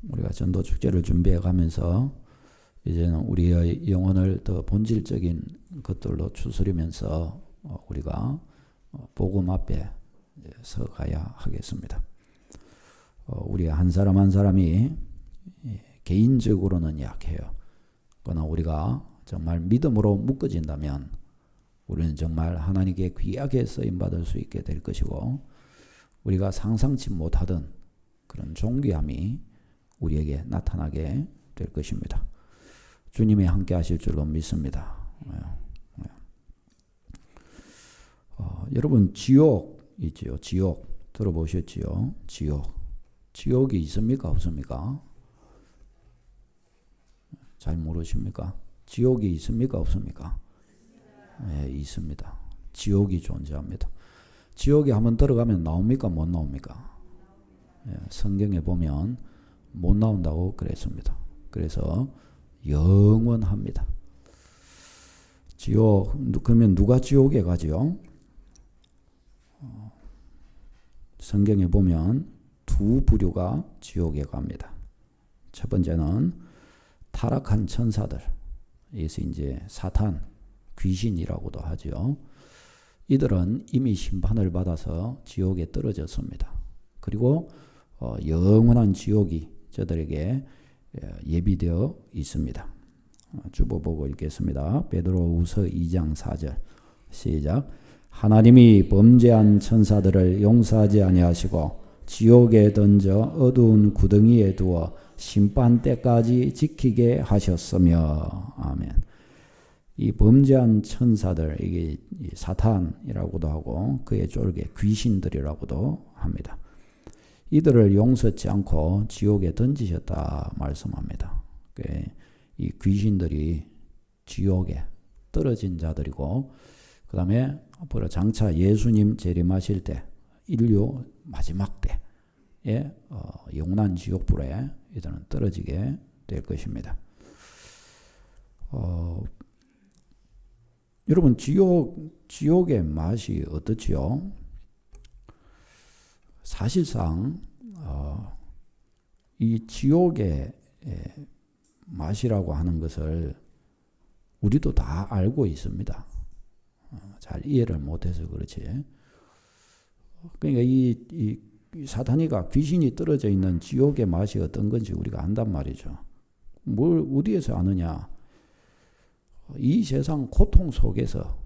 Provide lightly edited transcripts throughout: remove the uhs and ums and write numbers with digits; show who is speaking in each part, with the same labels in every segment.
Speaker 1: 우리가 전도 축제를 준비해 가면서 이제는 우리의 영혼을 더 본질적인 것들로 추스리면서 우리가 복음 앞에 서 가야 하겠습니다. 우리 한 사람 한 사람이 개인적으로는 약해요. 그러나 우리가 정말 믿음으로 묶어진다면 우리는 정말 하나님께 귀하게 쓰임받을 수 있게 될 것이고, 우리가 상상치 못하던 그런 존귀함이 우리에게 나타나게 될 것입니다. 주님이 함께 하실 줄로 믿습니다. 여러분, 지옥이지요. 지옥 들어보셨지요? 지옥이 있습니까? 없습니까? 잘 모르십니까? 지옥이 있습니까? 없습니까? 네, 있습니다. 지옥이 존재합니다. 지옥에 한번 들어가면 나옵니까? 못 나옵니까? 네, 성경에 보면 못 나온다고 그랬습니다. 그래서 영원합니다. 지옥, 그러면 누가 지옥에 가죠? 성경에 보면 두 부류가 지옥에 갑니다. 첫 번째는 타락한 천사들, 이것이 이제 사탄, 귀신이라고도 하죠. 이들은 이미 심판을 받아서 지옥에 떨어졌습니다. 그리고 영원한 지옥이 저들에게 예비되어 있습니다. 주보보고 읽겠습니다. 베드로후서 2장 4절 시작. 하나님이 범죄한 천사들을 용서하지 아니하시고 지옥에 던져 어두운 구덩이에 두어 심판 때까지 지키게 하셨으며. 아멘. 이 범죄한 천사들, 이게 사탄이라고도 하고 그의 쫄개 귀신들이라고도 합니다. 이들을 용서치 않고 지옥에 던지셨다 말씀합니다. 이 귀신들이 지옥에 떨어진 자들이고, 그 다음에 앞으로 장차 예수님 재림하실 때 인류 마지막 때에 영원한 지옥불에 이들은 떨어지게 될 것입니다. 여러분, 지옥의 맛이 어떻지요? 사실상 이 지옥의 맛이라고 하는 것을 우리도 다 알고 있습니다. 잘 이해를 못해서 그렇지. 그러니까 이 사탄이가 귀신이 떨어져 있는 지옥의 맛이 어떤 건지 우리가 안단 말이죠. 뭘 어디에서 아느냐? 이 세상 고통 속에서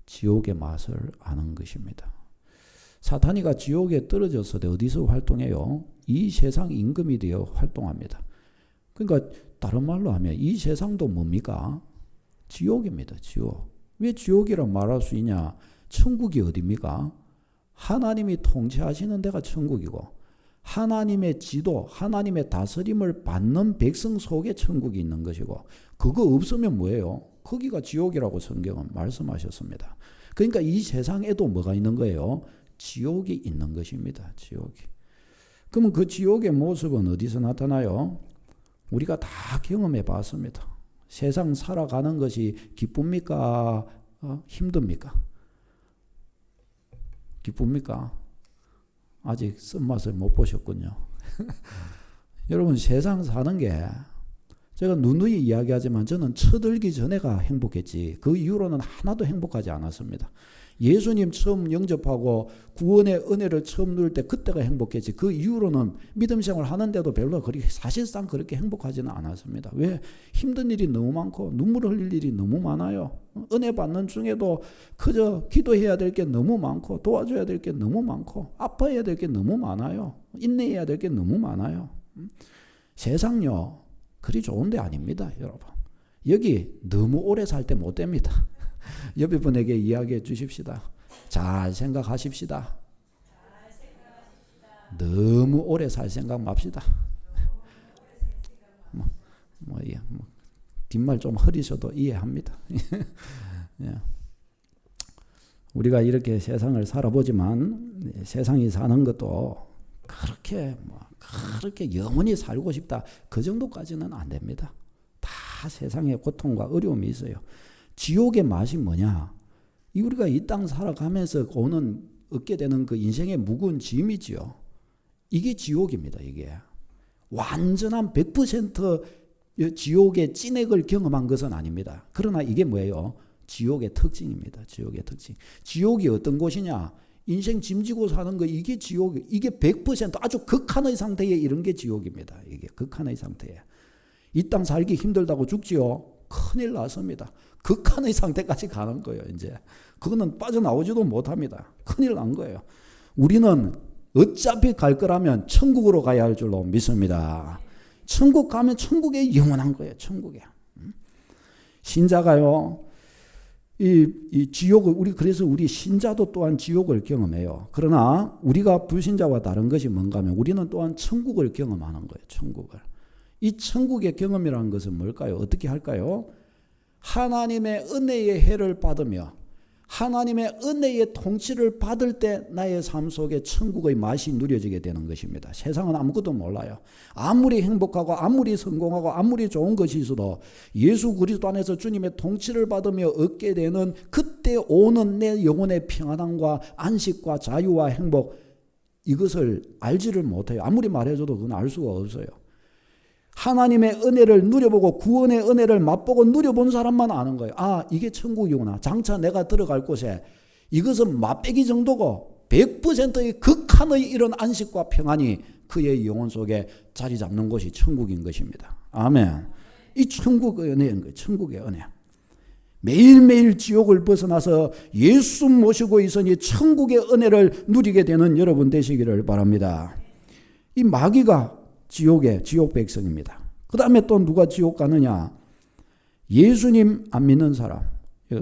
Speaker 1: 지옥의 맛을 아는 것입니다. 사탄이가 지옥에 떨어졌을 때 어디서 활동해요? 이 세상 임금이 되어 활동합니다. 그러니까 다른 말로 하면 이 세상도 뭡니까? 지옥입니다. 지옥. 왜 지옥이라 말할 수 있냐? 천국이 어디입니까? 하나님이 통치하시는 데가 천국이고, 하나님의 지도, 하나님의 다스림을 받는 백성 속에 천국이 있는 것이고, 그거 없으면 뭐예요? 거기가 지옥이라고 성경은 말씀하셨습니다. 그러니까 이 세상에도 뭐가 있는 거예요? 지옥이 있는 것입니다. 지옥이. 그러면 그 지옥의 모습은 어디서 나타나요? 우리가 다 경험해 봤습니다. 세상 살아가는 것이 기쁩니까? 힘듭니까? 기쁩니까? 아직 쓴맛을 못 보셨군요. 여러분, 세상 사는 게 제가 누누이 이야기하지만 저는 쳐들기 전에가 행복했지 그 이후로는 하나도 행복하지 않았습니다. 예수님 처음 영접하고 구원의 은혜를 처음 누릴 때 그때가 행복했지 그 이후로는 믿음 생활 하는데도 별로 사실상 그렇게 행복하지는 않았습니다. 왜? 힘든 일이 너무 많고 눈물 흘릴 일이 너무 많아요. 은혜 받는 중에도 그저 기도해야 될 게 너무 많고 도와줘야 될 게 너무 많고 아파해야 될 게 너무 많아요. 인내해야 될 게 너무 많아요. 세상요 그리 좋은 데 아닙니다. 여러분, 여기 너무 오래 살 때 못 됩니다. 옆에 분에게 이야기해 주십시다. 잘 생각하십시다. 너무 오래 살 생각 맙시다. 뒷말 좀 흐리셔도 이해합니다. 우리가 이렇게 세상을 살아보지만 세상이 사는 것도 그렇게 영원히 살고 싶다 그 정도까지는 안 됩니다. 다 세상에 고통과 어려움이 있어요. 지옥의 맛이 뭐냐? 우리가 이 땅 살아가면서 오는 얻게 되는 그 인생의 무거운 짐이지요. 이게 지옥입니다. 이게 완전한 100% 지옥의 찐액을 경험한 것은 아닙니다. 그러나 이게 뭐예요? 지옥의 특징입니다. 지옥의 특징. 지옥이 어떤 곳이냐? 인생 짐지고 사는 거, 이게 지옥, 이게 100% 아주 극한의 상태에 이런 게 지옥입니다. 이게 극한의 상태에. 이 땅 살기 힘들다고 죽지요? 큰일 났습니다. 극한의 상태까지 가는 거예요, 이제. 그거는 빠져나오지도 못합니다. 큰일 난 거예요. 우리는 어차피 갈 거라면 천국으로 가야 할 줄로 믿습니다. 천국 가면 천국에 영원한 거예요, 천국에. 신자가요, 이 지옥을, 그래서 우리 신자도 또한 지옥을 경험해요. 그러나 우리가 불신자와 다른 것이 뭔가 하면 우리는 또한 천국을 경험하는 거예요, 천국을. 이 천국의 경험이라는 것은 뭘까요? 어떻게 할까요? 하나님의 은혜의 해를 받으며 하나님의 은혜의 통치를 받을 때 나의 삶 속에 천국의 맛이 누려지게 되는 것입니다. 세상은 아무것도 몰라요. 아무리 행복하고 아무리 성공하고 아무리 좋은 것이 있어도 예수 그리스도 안에서 주님의 통치를 받으며 얻게 되는 그때 오는 내 영혼의 평안함과 안식과 자유와 행복, 이것을 알지를 못해요. 아무리 말해줘도 그건 알 수가 없어요. 하나님의 은혜를 누려보고 구원의 은혜를 맛보고 누려본 사람만 아는 거예요. 아, 이게 천국이구나. 장차 내가 들어갈 곳에 이것은 맛배기 정도고 100%의 극한의 이런 안식과 평안이 그의 영혼 속에 자리 잡는 곳이 천국인 것입니다. 아멘. 이 천국의 은혜인 거예요. 천국의 은혜. 매일매일 지옥을 벗어나서 예수 모시고 있으니 천국의 은혜를 누리게 되는 여러분 되시기를 바랍니다. 이 마귀가 지옥 백성입니다. 그 다음에 또 누가 지옥 가느냐? 예수님 안 믿는 사람,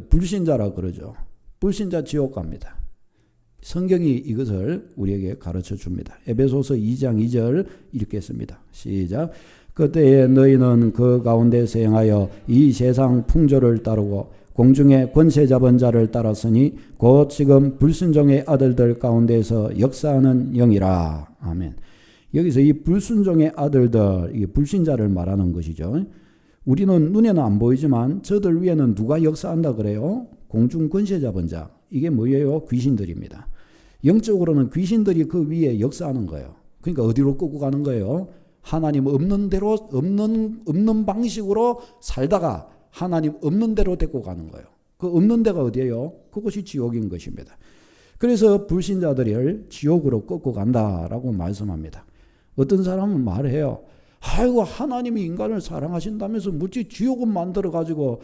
Speaker 1: 불신자라 그러죠. 불신자 지옥 갑니다. 성경이 이것을 우리에게 가르쳐 줍니다. 에베소서 2장 2절 읽겠습니다. 시작. 그때에 너희는 그 가운데서 행하여 이 세상 풍조를 따르고 공중의 권세 잡은 자를 따랐으니 곧 지금 불순종의 아들들 가운데서 역사하는 영이라. 아멘. 여기서 이 불순종의 아들들, 이게 불신자를 말하는 것이죠. 우리는 눈에는 안 보이지만 저들 위에는 누가 역사한다 그래요? 공중 권세 잡은 자. 이게 뭐예요? 귀신들입니다. 영적으로는 귀신들이 그 위에 역사하는 거예요. 그러니까 어디로 끌고 가는 거예요? 하나님 없는 대로, 없는 방식으로 살다가 하나님 없는 대로 데리고 가는 거예요. 그 없는 데가 어디예요? 그것이 지옥인 것입니다. 그래서 불신자들을 지옥으로 끌고 간다라고 말씀합니다. 어떤 사람은 말해요. 아이고, 하나님이 인간을 사랑하신다면서 무지 지옥은 만들어가지고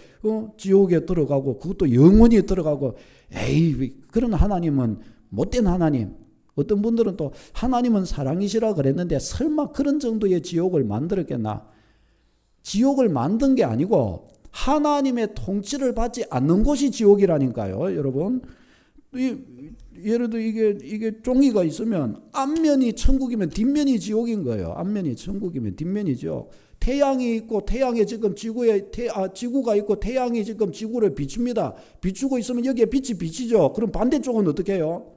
Speaker 1: 지옥에 들어가고 그것도 영원히 들어가고, 에이, 그런 하나님은 못된 하나님. 어떤 분들은 또 하나님은 사랑이시라 그랬는데 설마 그런 정도의 지옥을 만들었겠나? 지옥을 만든 게 아니고 하나님의 통치를 받지 않는 곳이 지옥이라니까요, 여러분. 예를 들어 이게 종이가 있으면 앞면이 천국이면 뒷면이 지옥인 거예요. 앞면이 천국이면 뒷면이죠. 태양이 있고 태양에 지금 지구가 있고 태양이 지금 지구를 비춥니다. 비추고 있으면 여기에 빛이 비치죠. 그럼 반대쪽은 어떻게 해요?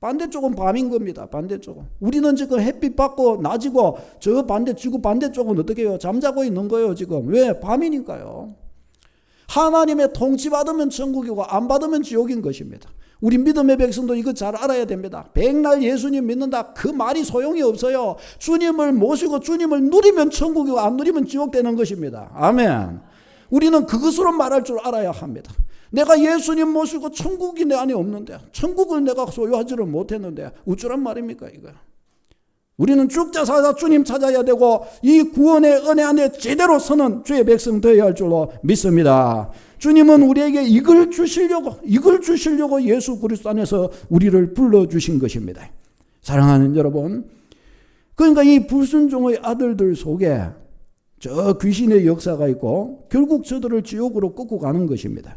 Speaker 1: 반대쪽은 밤인 겁니다. 반대쪽은. 우리는 지금 햇빛 받고 낮이고 저 지구 반대쪽은 어떻게 해요? 잠자고 있는 거예요, 지금. 왜? 밤이니까요. 하나님의 통치 받으면 천국이고 안 받으면 지옥인 것입니다. 우리 믿음의 백성도 이거 잘 알아야 됩니다. 백날 예수님 믿는다, 그 말이 소용이 없어요. 주님을 모시고 주님을 누리면 천국이고 안 누리면 지옥 되는 것입니다. 아멘. 우리는 그것으로 말할 줄 알아야 합니다. 내가 예수님 모시고 천국이 내 안에 없는데, 천국을 내가 소유하지를 못했는데 어쩌란 말입니까, 이거? 우리는 죽자 사자 주님 찾아야 되고 이 구원의 은혜 안에 제대로 서는 주의 백성 되어야 할 줄로 믿습니다. 주님은 우리에게 이걸 주시려고 예수 그리스도 안에서 우리를 불러주신 것입니다. 사랑하는 여러분, 그러니까 이 불순종의 아들들 속에 저 귀신의 역사가 있고 결국 저들을 지옥으로 끌고 가는 것입니다.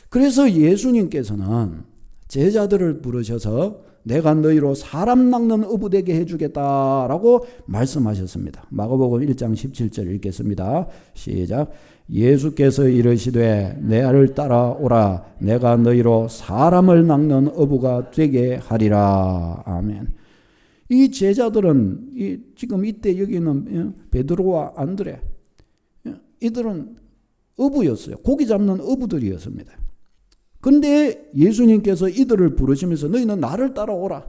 Speaker 1: 그래서 예수님께서는 제자들을 부르셔서 내가 너희로 사람 낚는 어부 되게 해주겠다라고 말씀하셨습니다. 마가복음 1장 17절 읽겠습니다. 시작. 예수께서 이르시되 내 알을 따라오라. 내가 너희로 사람을 낚는 어부가 되게 하리라. 아멘. 이 제자들은 지금 이때 여기 있는 베드로와 안드레, 이들은 어부였어요. 고기 잡는 어부들이었습니다. 그런데 예수님께서 이들을 부르시면서 너희는 나를 따라오라.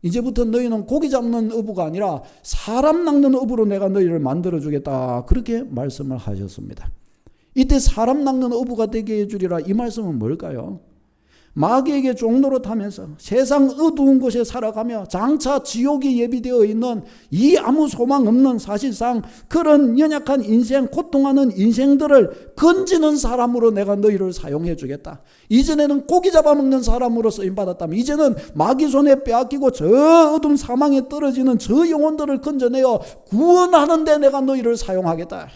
Speaker 1: 이제부터 너희는 고기 잡는 어부가 아니라 사람 낚는 어부로 내가 너희를 만들어주겠다. 그렇게 말씀을 하셨습니다. 이때 사람 낚는 어부가 되게 해주리라. 이 말씀은 뭘까요? 마귀에게 종노릇하면서 세상 어두운 곳에 살아가며 장차 지옥이 예비되어 있는 이 아무 소망 없는 사실상 그런 연약한 인생, 고통하는 인생들을 건지는 사람으로 내가 너희를 사용해 주겠다. 이전에는 고기 잡아먹는 사람으로 쓰임받았다면 이제는 마귀 손에 빼앗기고 저 어두운 사망에 떨어지는 저 영혼들을 건져내어 구원하는 데 내가 너희를 사용하겠다.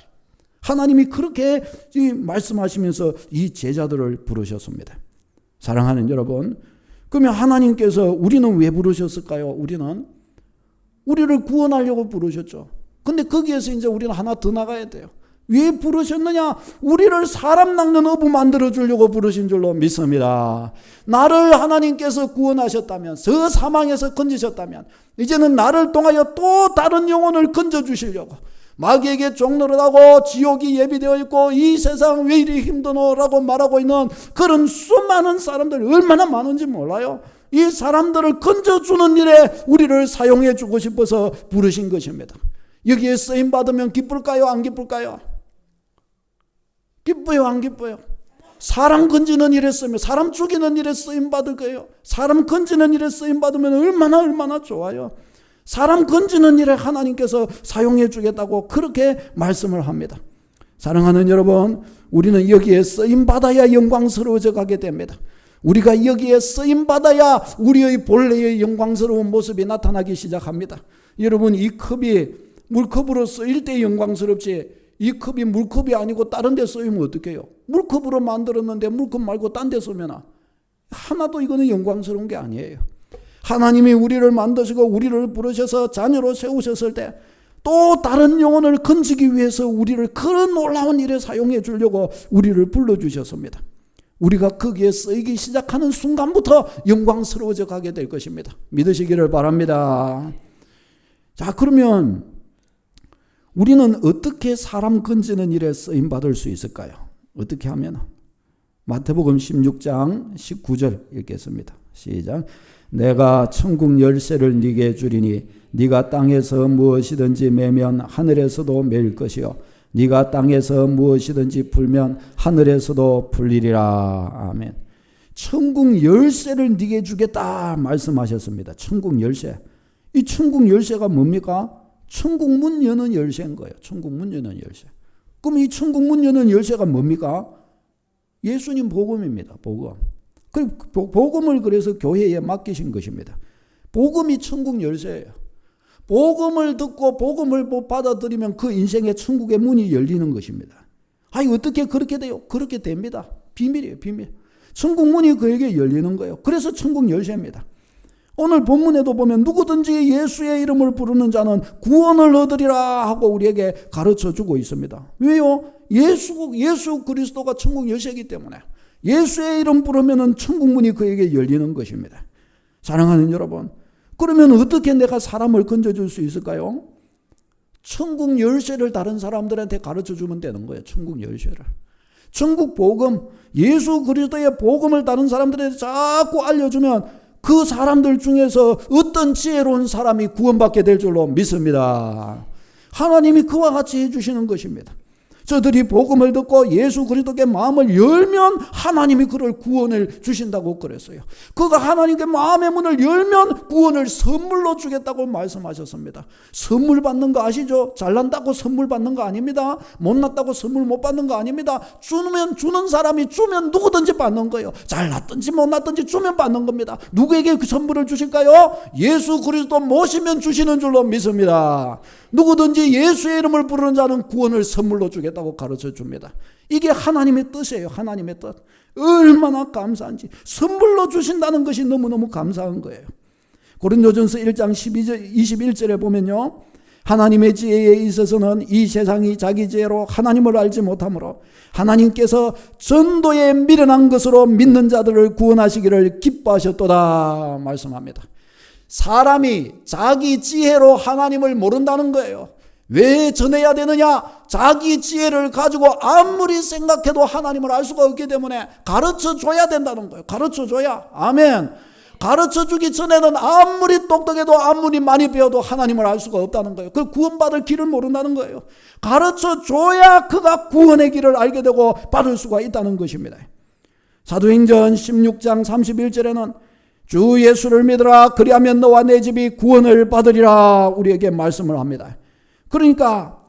Speaker 1: 하나님이 그렇게 말씀하시면서 이 제자들을 부르셨습니다. 사랑하는 여러분, 그러면 하나님께서 우리는 왜 부르셨을까요? 우리를 구원하려고 부르셨죠. 근데 거기에서 이제 우리는 하나 더 나가야 돼요. 왜 부르셨느냐? 우리를 사람 낚는 어부 만들어 주려고 부르신 줄로 믿습니다. 나를 하나님께서 구원하셨다면, 저 사망에서 건지셨다면 이제는 나를 통하여 또 다른 영혼을 건져 주시려고 마귀에게 종노릇하고 지옥이 예비되어 있고 이 세상 왜 이리 힘드노라고 말하고 있는 그런 수많은 사람들이 얼마나 많은지 몰라요. 이 사람들을 건져주는 일에 우리를 사용해 주고 싶어서 부르신 것입니다. 여기에 쓰임받으면 기쁠까요? 안 기쁠까요? 기뻐요? 안 기뻐요? 사람 건지는 일에 쓰면, 사람 죽이는 일에 쓰임받을 거예요. 사람 건지는 일에 쓰임받으면 얼마나 좋아요. 사람 건지는 일에 하나님께서 사용해 주겠다고 그렇게 말씀을 합니다. 사랑하는 여러분, 우리는 여기에 쓰임받아야 영광스러워져 가게 됩니다. 우리가 여기에 쓰임받아야 우리의 본래의 영광스러운 모습이 나타나기 시작합니다. 여러분, 이 컵이 물컵으로 쓰일 때 영광스럽지 이 컵이 물컵이 아니고 다른 데 쓰이면 어떻게 해요? 물컵으로 만들었는데 물컵 말고 딴 데 쓰면 하나도 이거는 영광스러운 게 아니에요. 하나님이 우리를 만드시고 우리를 부르셔서 자녀로 세우셨을 때 또 다른 영혼을 건지기 위해서 우리를 그런 놀라운 일에 사용해 주려고 우리를 불러주셨습니다. 우리가 거기에 쓰이기 시작하는 순간부터 영광스러워져 가게 될 것입니다. 믿으시기를 바랍니다. 자, 그러면 우리는 어떻게 사람 건지는 일에 쓰임받을 수 있을까요? 어떻게 하면? 마태복음 16장 19절 읽겠습니다. 시작. 내가 천국 열쇠를 네게 주리니 네가 땅에서 무엇이든지 매면 하늘에서도 매일 것이요 네가 땅에서 무엇이든지 풀면 하늘에서도 풀리리라. 아멘. 천국 열쇠를 네게 주겠다 말씀하셨습니다. 천국 열쇠. 이 천국 열쇠가 뭡니까? 천국 문 여는 열쇠인 거예요. 천국 문 여는 열쇠. 그럼 이 천국 문 여는 열쇠가 뭡니까? 예수님 복음입니다. 복음. 복음을 그래서 교회에 맡기신 것입니다. 복음이 천국 열쇠예요. 복음을 듣고 복음을 받아들이면 그 인생의 천국의 문이 열리는 것입니다. 아니 어떻게 그렇게 돼요? 그렇게 됩니다. 비밀이에요. 비밀. 천국 문이 그에게 열리는 거예요. 그래서 천국 열쇠입니다. 오늘 본문에도 보면 누구든지 예수의 이름을 부르는 자는 구원을 얻으리라 하고 우리에게 가르쳐주고 있습니다. 왜요? 예수 그리스도가 천국 열쇠이기 때문에 예수의 이름 부르면 천국 문이 그에게 열리는 것입니다. 사랑하는 여러분, 그러면 어떻게 내가 사람을 건져줄 수 있을까요? 천국 열쇠를 다른 사람들한테 가르쳐주면 되는 거예요. 천국 열쇠를. 천국 복음, 예수 그리스도의 복음을 다른 사람들한테 자꾸 알려주면 그 사람들 중에서 어떤 지혜로운 사람이 구원받게 될 줄로 믿습니다. 하나님이 그와 같이 해주시는 것입니다. 저들이 복음을 듣고 예수 그리스도께 마음을 열면 하나님이 그를 구원을 주신다고 그랬어요. 그가 하나님께 마음의 문을 열면 구원을 선물로 주겠다고 말씀하셨습니다. 선물 받는 거 아시죠? 잘난다고 선물 받는 거 아닙니다. 못났다고 선물 못 받는 거 아닙니다. 주는 사람이 주면 누구든지 받는 거예요. 잘났든지 못났든지 주면 받는 겁니다. 누구에게 그 선물을 주실까요? 예수 그리스도 모시면 주시는 줄로 믿습니다. 누구든지 예수의 이름을 부르는 자는 구원을 선물로 주겠다고 가르쳐 줍니다. 이게 하나님의 뜻이에요. 하나님의 뜻. 얼마나 감사한지. 선물로 주신다는 것이 너무너무 감사한 거예요. 고린도전서 1장 21절에 보면요. 하나님의 지혜에 있어서는 이 세상이 자기 지혜로 하나님을 알지 못하므로 하나님께서 전도에 미련한 것으로 믿는 자들을 구원하시기를 기뻐하셨도다 말씀합니다. 사람이 자기 지혜로 하나님을 모른다는 거예요. 왜 전해야 되느냐? 자기 지혜를 가지고 아무리 생각해도 하나님을 알 수가 없기 때문에 가르쳐 줘야 된다는 거예요. 가르쳐 줘야. 아멘. 가르쳐 주기 전에는 아무리 똑똑해도 아무리 많이 배워도 하나님을 알 수가 없다는 거예요. 그 구원받을 길을 모른다는 거예요. 가르쳐 줘야 그가 구원의 길을 알게 되고 받을 수가 있다는 것입니다. 사도행전 16장 31절에는 주 예수를 믿으라 그리하면 너와 내 집이 구원을 받으리라 우리에게 말씀을 합니다. 그러니까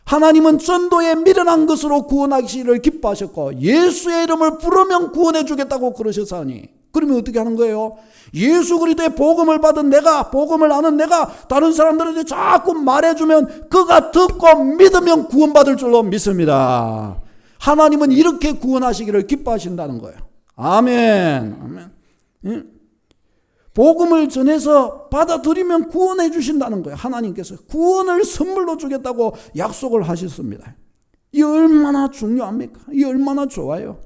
Speaker 1: 하나님은 전도에 미련한 것으로 구원하기를 기뻐하셨고 예수의 이름을 부르면 구원해 주겠다고 그러셨사니 그러면 어떻게 하는 거예요? 예수 그리스도의 복음을 받은 내가, 복음을 아는 내가 다른 사람들한테 자꾸 말해주면 그가 듣고 믿으면 구원받을 줄로 믿습니다. 하나님은 이렇게 구원하시기를 기뻐하신다는 거예요. 아멘. 아멘. 복음을 전해서 받아들이면 구원해 주신다는 거예요. 하나님께서 구원을 선물로 주겠다고 약속을 하셨습니다. 이 얼마나 중요합니까? 이 얼마나 좋아요.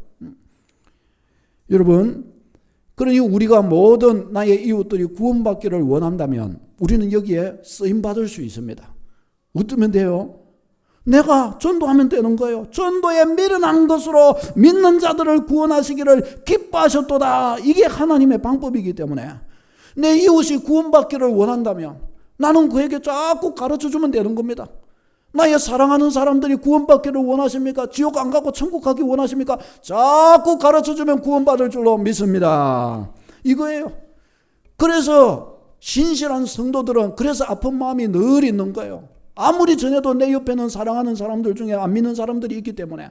Speaker 1: 여러분, 그러니 우리가 모든 나의 이웃들이 구원받기를 원한다면 우리는 여기에 쓰임받을 수 있습니다. 어쩌면 돼요? 내가 전도하면 되는 거예요. 전도에 미련한 것으로 믿는 자들을 구원하시기를 기뻐하셨도다. 이게 하나님의 방법이기 때문에 내 이웃이 구원받기를 원한다면 나는 그에게 자꾸 가르쳐주면 되는 겁니다. 나의 사랑하는 사람들이 구원받기를 원하십니까? 지옥 안 가고 천국 가기 원하십니까? 자꾸 가르쳐주면 구원받을 줄로 믿습니다. 이거예요. 그래서 신실한 성도들은 그래서 아픈 마음이 늘 있는 거예요. 아무리 전해도 내 옆에는 사랑하는 사람들 중에 안 믿는 사람들이 있기 때문에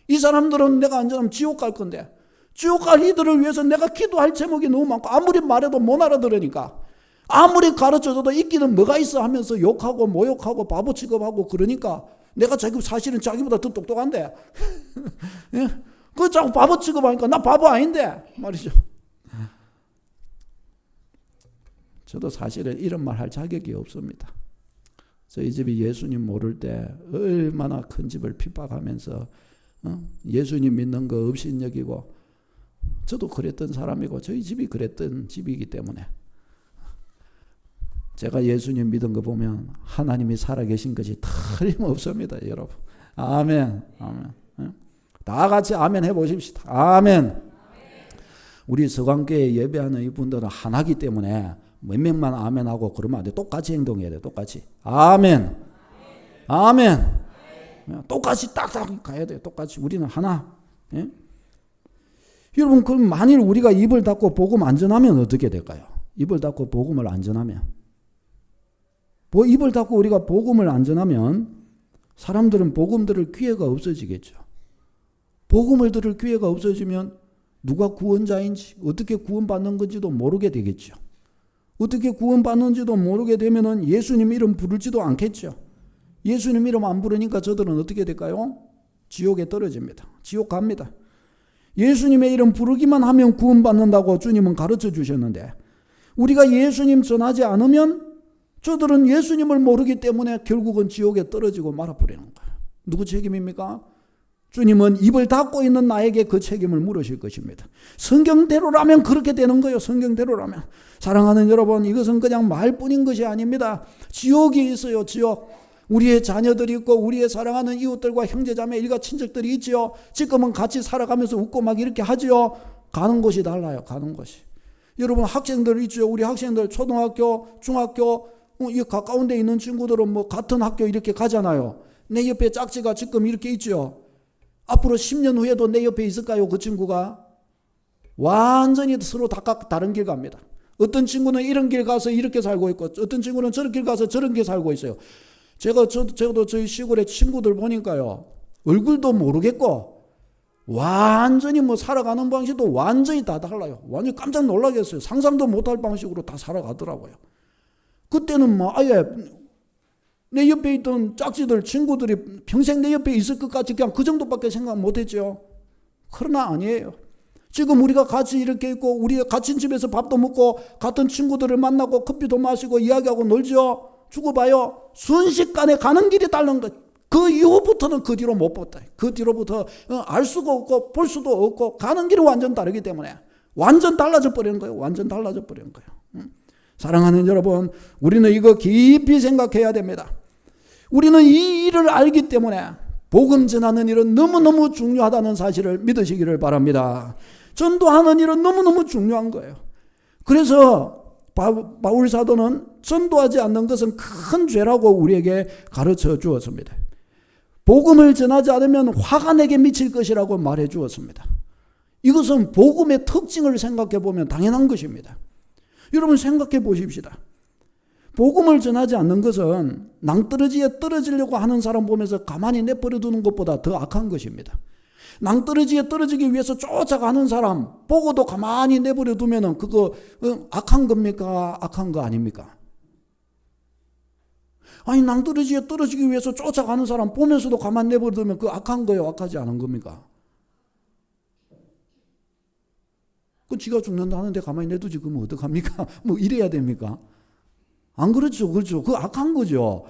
Speaker 1: 이 사람들은 내가 안전하면 지옥 갈 건데 지옥 갈 이들을 위해서 내가 기도할 제목이 너무 많고 아무리 말해도 못 알아들으니까 아무리 가르쳐줘도 있기는 뭐가 있어 하면서 욕하고 모욕하고 바보 취급하고 그러니까 내가 사실은 자기보다 더 똑똑한데 그 자꾸 바보 취급하니까 나 바보 아닌데 말이죠. 저도 사실은 이런 말 할 자격이 없습니다. 저희 집이 예수님 모를 때 얼마나 큰 집을 핍박하면서 예수님 믿는 거 업신여기고 저도 그랬던 사람이고 저희 집이 그랬던 집이기 때문에 제가 예수님 믿은 거 보면 하나님이 살아계신 것이 틀림없습니다. 여러분. 아멘. 아멘. 다 같이 아멘 해보십시다. 아멘. 우리 서강교회 예배하는 이분들은 하나기 때문에 몇 명만 아멘하고 그러면 안 돼. 똑같이 행동해야 돼. 똑같이. 아멘. 아멘. 똑같이 딱딱 가야 돼요. 똑같이. 우리는 하나. 예? 여러분, 그럼 만일 우리가 입을 닫고 복음 안 전하면 어떻게 될까요? 입을 닫고 복음을 안 전하면. 입을 닫고 우리가 복음을 안 전하면 사람들은 복음 들을 기회가 없어지겠죠. 복음을 들을 기회가 없어지면 누가 구원자인지 어떻게 구원받는 건지도 모르게 되겠죠. 어떻게 구원받는지도 모르게 되면은 예수님 이름 부르지도 않겠죠. 예수님 이름 안 부르니까 저들은 어떻게 될까요? 지옥에 떨어집니다. 지옥 갑니다. 예수님의 이름 부르기만 하면 구원받는다고 주님은 가르쳐 주셨는데 우리가 예수님 전하지 않으면 저들은 예수님을 모르기 때문에 결국은 지옥에 떨어지고 말아버리는 거예요. 누구 책임입니까? 주님은 입을 닫고 있는 나에게 그 책임을 물으실 것입니다. 성경대로라면 그렇게 되는 거예요. 성경대로라면. 사랑하는 여러분, 이것은 그냥 말뿐인 것이 아닙니다. 지옥이 있어요. 지옥. 우리의 자녀들이 있고 우리의 사랑하는 이웃들과 형제자매 일가 친척들이 있지요. 지금은 같이 살아가면서 웃고 막 이렇게 하지요. 가는 곳이 달라요. 가는 곳이. 여러분 학생들 있죠. 우리 학생들 초등학교, 중학교 이 가까운 데 있는 친구들은 뭐 같은 학교 이렇게 가잖아요. 내 옆에 짝지가 지금 이렇게 있죠. 앞으로 10년 후에도 내 옆에 있을까요? 그 친구가? 완전히 서로 다른 길 갑니다. 어떤 친구는 이런 길 가서 이렇게 살고 있고 어떤 친구는 저런 길 가서 저런 길 살고 있어요. 저도 저희 시골의 친구들 보니까요. 얼굴도 모르겠고 완전히 뭐 살아가는 방식도 완전히 다 달라요. 완전히 깜짝 놀라겠어요. 상상도 못할 방식으로 다 살아가더라고요. 그때는 뭐 아예 내 옆에 있던 짝지들 친구들이 평생 내 옆에 있을 것 같이 그냥 그 정도밖에 생각 못했죠. 그러나 아니에요. 지금 우리가 같이 이렇게 있고 우리가 같은 집에서 밥도 먹고 같은 친구들을 만나고 커피도 마시고 이야기하고 놀죠. 죽어봐요. 순식간에 가는 길이 다른 것. 그 이후부터는 그 뒤로 못 봤다. 그 뒤로부터 알 수가 없고 볼 수도 없고 가는 길이 완전 다르기 때문에 완전 달라져 버리는 거예요. 완전 달라져 버리는 거예요. 사랑하는 여러분, 우리는 이거 깊이 생각해야 됩니다. 우리는 이 일을 알기 때문에 복음 전하는 일은 너무너무 중요하다는 사실을 믿으시기를 바랍니다. 전도하는 일은 너무너무 중요한 거예요. 그래서 바울 사도는 전도하지 않는 것은 큰 죄라고 우리에게 가르쳐 주었습니다. 복음을 전하지 않으면 화가 내게 미칠 것이라고 말해 주었습니다. 이것은 복음의 특징을 생각해 보면 당연한 것입니다. 여러분 생각해 보십시다. 복음을 전하지 않는 것은 낭떠러지에 떨어지려고 하는 사람 보면서 가만히 내버려 두는 것보다 더 악한 것입니다. 낭떠러지에 떨어지기 위해서 쫓아가는 사람 보고도 가만히 내버려 두면은 그거 악한 겁니까? 악한 거 아닙니까? 아니 낭떠러지에 떨어지기 위해서 쫓아가는 사람 보면서도 가만히 내버려 두면 그거 악한 거예요? 악하지 않은 겁니까? 그 지가 죽는다는데 가만히 내두지 그러면 어떡합니까? 뭐 이래야 됩니까? 안 그렇죠. 그렇죠. 그거 악한 거죠.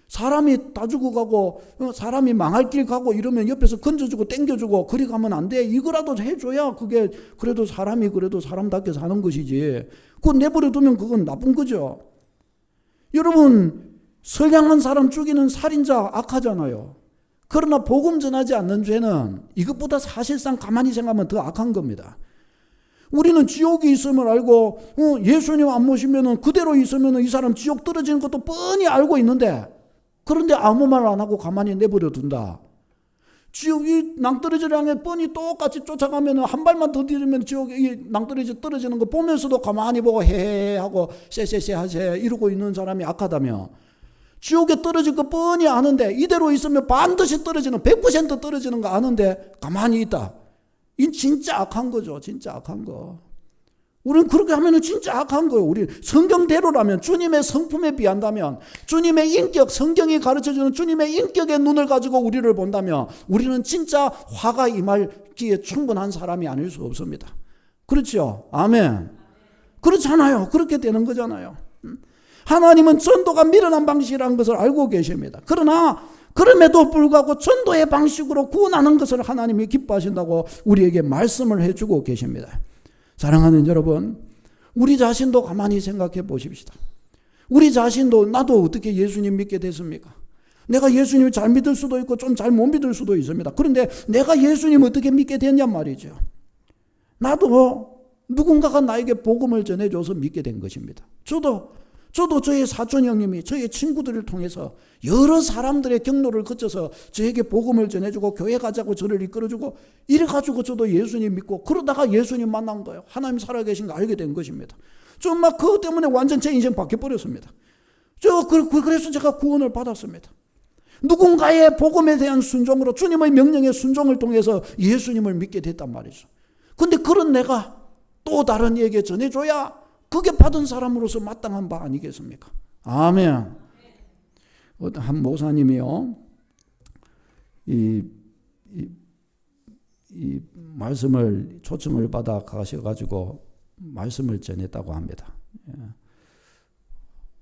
Speaker 1: 사람이 다 죽어가고 사람이 망할 길 가고 이러면 옆에서 건져주고 땡겨주고 그리 가면 안 돼. 이거라도 해줘야 그게 그래도 사람이 그래도 사람답게 사는 것이지. 그거 내버려 두면 그건 나쁜 거죠. 여러분 선량한 사람 죽이는 살인자 악하잖아요. 그러나 복음 전하지 않는 죄는 이것보다 사실상 가만히 생각하면 더 악한 겁니다. 우리는 지옥이 있음을 알고 예수님 안 모시면 그대로 있으면 이 사람 지옥 떨어지는 것도 뻔히 알고 있는데 그런데 아무 말 안 하고 가만히 내버려 둔다. 지옥이 낭떠러지를 향해 뻔히 똑같이 쫓아가면 한 발만 더 디디면 지옥이 낭떠러지 떨어지는 거 보면서도 가만히 보고 헤헤 하고 쎄쎄쎄 하세 이러고 있는 사람이 악하다며 지옥에 떨어질 거 뻔히 아는데 이대로 있으면 반드시 떨어지는 100% 떨어지는 거 아는데 가만히 있다. 이 진짜 악한 거죠. 진짜 악한 거. 우리는 그렇게 하면 진짜 악한 거예요. 우리 성경대로라면 주님의 성품에 비한다면 주님의 인격, 성경이 가르쳐주는 주님의 인격의 눈을 가지고 우리를 본다면 우리는 진짜 화가 임할기에 충분한 사람이 아닐 수 없습니다. 그렇죠? 아멘. 그렇잖아요. 그렇게 되는 거잖아요. 하나님은 전도가 미련한 방식이라는 것을 알고 계십니다. 그러나 그럼에도 불구하고 전도의 방식으로 구원하는 것을 하나님이 기뻐하신다고 우리에게 말씀을 해주고 계십니다. 사랑하는 여러분, 우리 자신도 가만히 생각해 보십시다. 우리 자신도 나도 어떻게 예수님 믿게 됐습니까? 내가 예수님을 잘 믿을 수도 있고 좀 잘 못 믿을 수도 있습니다. 그런데 내가 예수님 어떻게 믿게 됐냐 말이죠. 나도 누군가가 나에게 복음을 전해줘서 믿게 된 것입니다. 저도 저의 사촌 형님이 저의 친구들을 통해서 여러 사람들의 경로를 거쳐서 저에게 복음을 전해주고 교회 가자고 저를 이끌어주고 이래가지고 저도 예수님 믿고 그러다가 예수님 만난 거예요. 하나님 살아계신 거 알게 된 것입니다. 저 막 그것 때문에 완전 제 인생 바뀌어버렸습니다. 그래서 제가 구원을 받았습니다. 누군가의 복음에 대한 순종으로 주님의 명령의 순종을 통해서 예수님을 믿게 됐단 말이죠. 근데 그런 내가 또 다른 이에게 전해줘야 그게 받은 사람으로서 마땅한 바 아니겠습니까? 아멘. 한 모사님이요, 이 말씀을 초청을 받아 가셔가지고 말씀을 전했다고 합니다.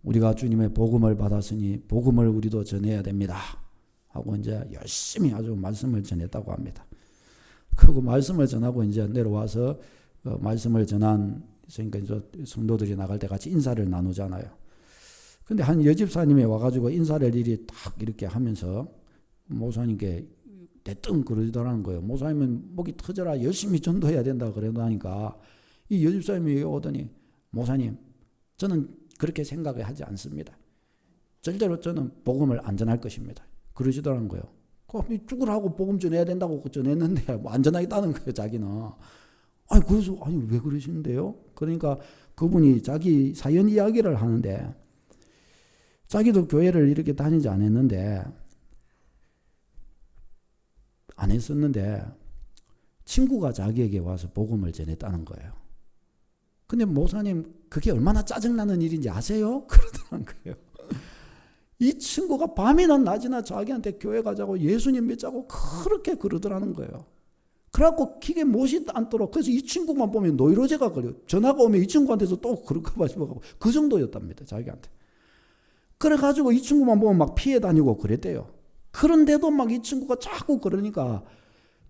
Speaker 1: 우리가 주님의 복음을 받았으니 복음을 우리도 전해야 됩니다. 하고 이제 열심히 아주 말씀을 전했다고 합니다. 그리고 말씀을 전하고 이제 내려와서 말씀을 전한 그러니까 성도들이 나갈 때 같이 인사를 나누잖아요. 근데 한 여집사님이 와가지고 인사를 일이 딱 이렇게 하면서 모사님께 대뜸 그러더라는 거예요. 모사님은 목이 터져라 열심히 전도해야 된다 그래도 하니까 이 여집사님이 오더니 모사님 저는 그렇게 생각을 하지 않습니다. 절대로 저는 복음을 안 전할 것입니다. 그러시더라는 거예요. 죽으라고 복음 전해야 된다고 전했는데 뭐 안전하겠다는 거예요 자기는. 아니 그래서 아니 왜 그러시는데요? 그러니까 그분이 자기 사연 이야기를 하는데 자기도 교회를 이렇게 다니지 안 했었는데 친구가 자기에게 와서 복음을 전했다는 거예요. 근데 모사님 그게 얼마나 짜증나는 일인지 아세요? 그러더라는 거예요. 이 친구가 밤이나 낮이나 자기한테 교회 가자고 예수님 믿자고 그렇게 그러더라는 거예요. 그래갖고 기계 못이 않도록 그래서 이 친구만 보면 노이로제가 걸려요. 전화가 오면 이 친구한테서 또 그럴까 봐 싶어가지고 그 정도였답니다. 자기한테. 그래가지고 이 친구만 보면 막 피해 다니고 그랬대요. 그런데도 막 이 친구가 자꾸 그러니까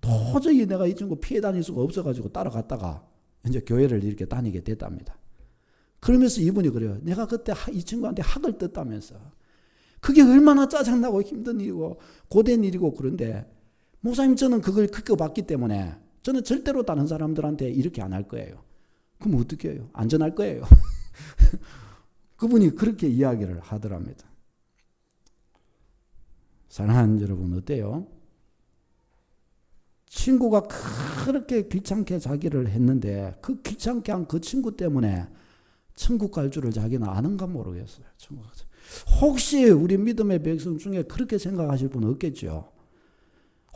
Speaker 1: 도저히 내가 이 친구 피해 다닐 수가 없어가지고 따라갔다가 이제 교회를 이렇게 다니게 됐답니다. 그러면서 이분이 그래요. 내가 그때 이 친구한테 학을 떴다면서 그게 얼마나 짜증나고 힘든 일이고 고된 일이고 그런데 목사님 저는 그걸 겪어봤기 때문에 저는 절대로 다른 사람들한테 이렇게 안 할 거예요. 그럼 어떻게 해요? 안전할 거예요. 그분이 그렇게 이야기를 하더랍니다. 사랑하는 여러분 어때요? 친구가 그렇게 귀찮게 자기를 했는데 그 귀찮게 한 그 친구 때문에 천국 갈 줄을 자기는 아는가 모르겠어요. 혹시 우리 믿음의 백성 중에 그렇게 생각하실 분 없겠죠?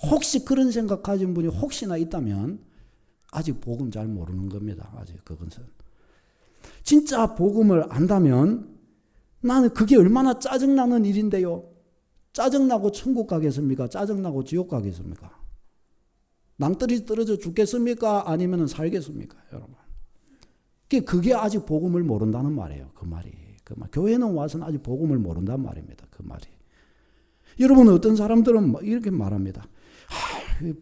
Speaker 1: 혹시 그런 생각 가진 분이 혹시나 있다면 아직 복음 잘 모르는 겁니다. 아직 그것은. 진짜 복음을 안다면 나는 그게 얼마나 짜증나는 일인데요. 짜증나고 천국 가겠습니까? 짜증나고 지옥 가겠습니까? 낭떠러지 떨어져 죽겠습니까? 아니면 살겠습니까? 여러분. 그게 아직 복음을 모른다는 말이에요. 그 말이. 교회는 와서는 아직 복음을 모른단 말입니다. 그 말이. 여러분 어떤 사람들은 이렇게 말합니다.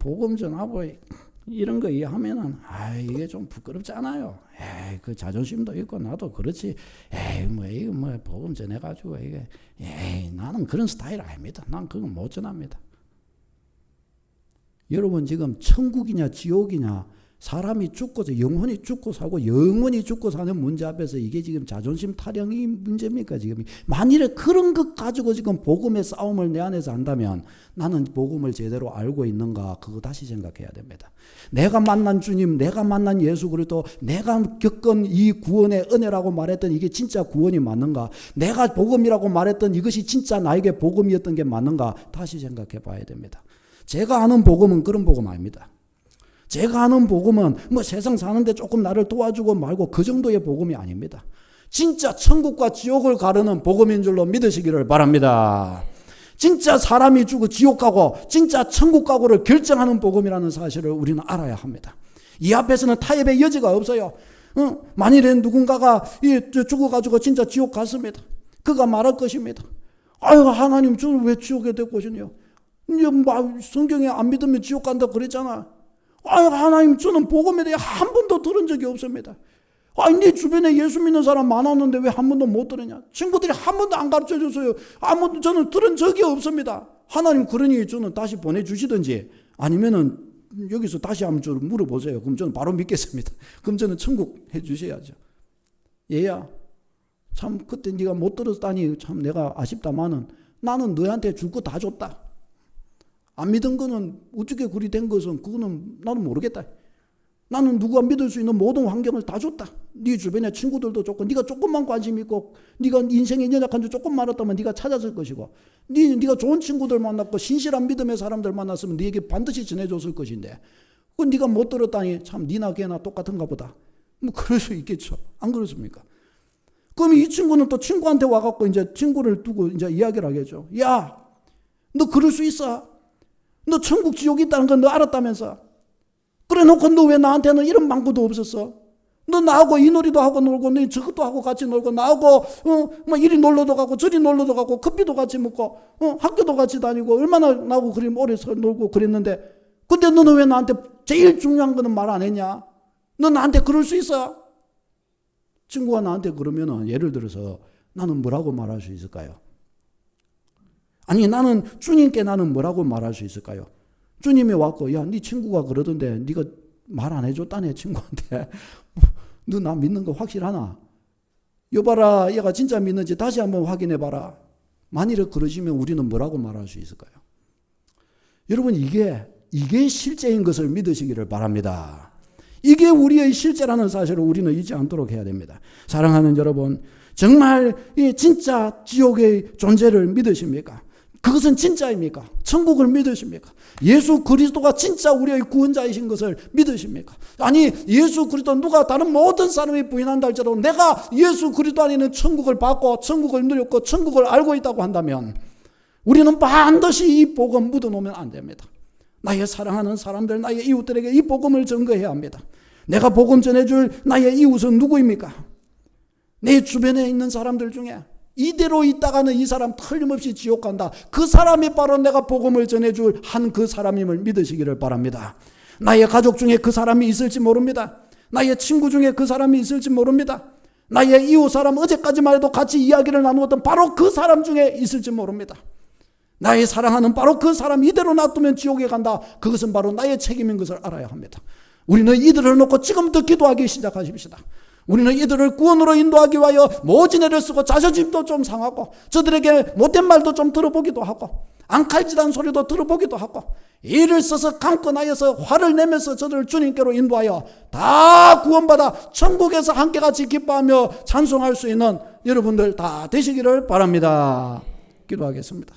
Speaker 1: 복음 전하고 이런 거 이해하면은 이게 좀 부끄럽잖아요. 그 자존심도 있고 나도 그렇지. 이거 복음 전해가지고 이게 나는 그런 스타일 아닙니다. 난 그건 못 전합니다. 여러분 지금 천국이냐 지옥이냐 사람이 죽고서 영혼이 죽고 살고 영원히 죽고 사는 문제 앞에서 이게 지금 자존심 타령이 문제입니까? 지금 만일에 그런 것 가지고 지금 복음의 싸움을 내 안에서 한다면 나는 복음을 제대로 알고 있는가? 그거 다시 생각해야 됩니다. 내가 만난 주님, 내가 만난 예수 그리스도, 내가 겪은 이 구원의 은혜라고 말했던 이게 진짜 구원이 맞는가? 내가 복음이라고 말했던 이것이 진짜 나에게 복음이었던 게 맞는가? 다시 생각해 봐야 됩니다. 제가 아는 복음은 그런 복음 아닙니다. 제가 아는 복음은 세상 사는데 조금 나를 도와주고 말고 그 정도의 복음이 아닙니다. 진짜 천국과 지옥을 가르는 복음인 줄로 믿으시기를 바랍니다. 진짜 사람이 죽고 지옥 가고 진짜 천국 가고를 결정하는 복음이라는 사실을 우리는 알아야 합니다. 이 앞에서는 타협의 여지가 없어요. 만일에 누군가가 죽어가지고 진짜 지옥 갔습니다. 그가 말할 것입니다. 하나님 저를 왜 지옥에 데리고 오시냐요? 성경에 안 믿으면 지옥 간다 그랬잖아. 하나님 저는 복음에 대해 한 번도 들은 적이 없습니다. 네 주변에 예수 믿는 사람 많았는데 왜 한 번도 못 들으냐? 친구들이 한 번도 안 가르쳐 줬어요. 아무도 저는 들은 적이 없습니다. 하나님 그러니 저는 다시 보내주시든지 아니면은 여기서 다시 한번 저를 물어보세요. 그럼 저는 바로 믿겠습니다. 그럼 저는 천국 해주셔야죠. 얘야 참 그때 네가 못 들었다니 참 내가 아쉽다마는 나는 너한테 줄 거 다 줬다. 안 믿은 거는 어떻게 그리 된 것은 그거는 나는 모르겠다. 나는 누가 믿을 수 있는 모든 환경을 다 줬다. 네 주변에 친구들도 좋고 네가 조금만 관심 있고 네가 인생에 연약한 줄 조금 말았다면 네가 찾았을 것이고 네가 좋은 친구들 만났고 신실한 믿음의 사람들 만났으면 네게 반드시 전해줬을 것인데 그 네가 못 들었다니 참 니나 걔나 똑같은가 보다. 그럴 수 있겠죠. 안 그렇습니까? 그럼 이 친구는 또 친구한테 와갖고 이제 친구를 두고 이제 이야기를 하겠죠. 야, 너 그럴 수 있어? 너 천국 지옥이 있다는 건 너 알았다면서? 그래 놓고 너 왜 나한테는 이런 망구도 없었어? 너 나하고 이 놀이도 하고 놀고 너 저것도 하고 같이 놀고 나하고 이리 놀러도 가고 저리 놀러도 가고 커피도 같이 먹고 학교도 같이 다니고 얼마나 나하고 그리 오래 놀고 그랬는데 근데 너는 왜 나한테 제일 중요한 거는 말 안 했냐? 너 나한테 그럴 수 있어? 친구가 나한테 그러면은 예를 들어서 나는 뭐라고 말할 수 있을까요? 아니 나는 주님께 나는 뭐라고 말할 수 있을까요? 주님이 왔고 야 네 친구가 그러던데 네가 말 안 해줬다네 친구한테. 너 나 믿는 거 확실하나? 여봐라 얘가 진짜 믿는지 다시 한번 확인해봐라. 만일에 그러시면 우리는 뭐라고 말할 수 있을까요? 여러분 이게 실제인 것을 믿으시기를 바랍니다. 이게 우리의 실제라는 사실을 우리는 잊지 않도록 해야 됩니다. 사랑하는 여러분 정말 이 진짜 지옥의 존재를 믿으십니까? 그것은 진짜입니까? 천국을 믿으십니까? 예수 그리스도가 진짜 우리의 구원자이신 것을 믿으십니까? 아니 예수 그리스도 누가 다른 모든 사람이 부인한다 할지라도 내가 예수 그리스도 안에 있는 천국을 받고 천국을 누렸고 천국을 알고 있다고 한다면 우리는 반드시 이 복음 묻어놓으면 안 됩니다. 나의 사랑하는 사람들 나의 이웃들에게 이 복음을 전거해야 합니다. 내가 복음 전해줄 나의 이웃은 누구입니까? 내 주변에 있는 사람들 중에 이대로 있다가는 이 사람 틀림없이 지옥 간다. 그 사람이 바로 내가 복음을 전해줄 한 그 사람임을 믿으시기를 바랍니다. 나의 가족 중에 그 사람이 있을지 모릅니다. 나의 친구 중에 그 사람이 있을지 모릅니다. 나의 이웃 사람, 어제까지만 해도 같이 이야기를 나누었던 바로 그 사람 중에 있을지 모릅니다. 나의 사랑하는 바로 그 사람 이대로 놔두면 지옥에 간다. 그것은 바로 나의 책임인 것을 알아야 합니다. 우리는 이들을 놓고 지금부터 기도하기 시작하십시다. 우리는 이들을 구원으로 인도하기 위하여 모진애를 쓰고 자존심도 좀 상하고 저들에게 못된 말도 좀 들어보기도 하고 앙칼지단 소리도 들어보기도 하고 이를 써서 강권하여서 화를 내면서 저들을 주님께로 인도하여 다 구원받아 천국에서 함께 같이 기뻐하며 찬송할 수 있는 여러분들 다 되시기를 바랍니다. 기도하겠습니다.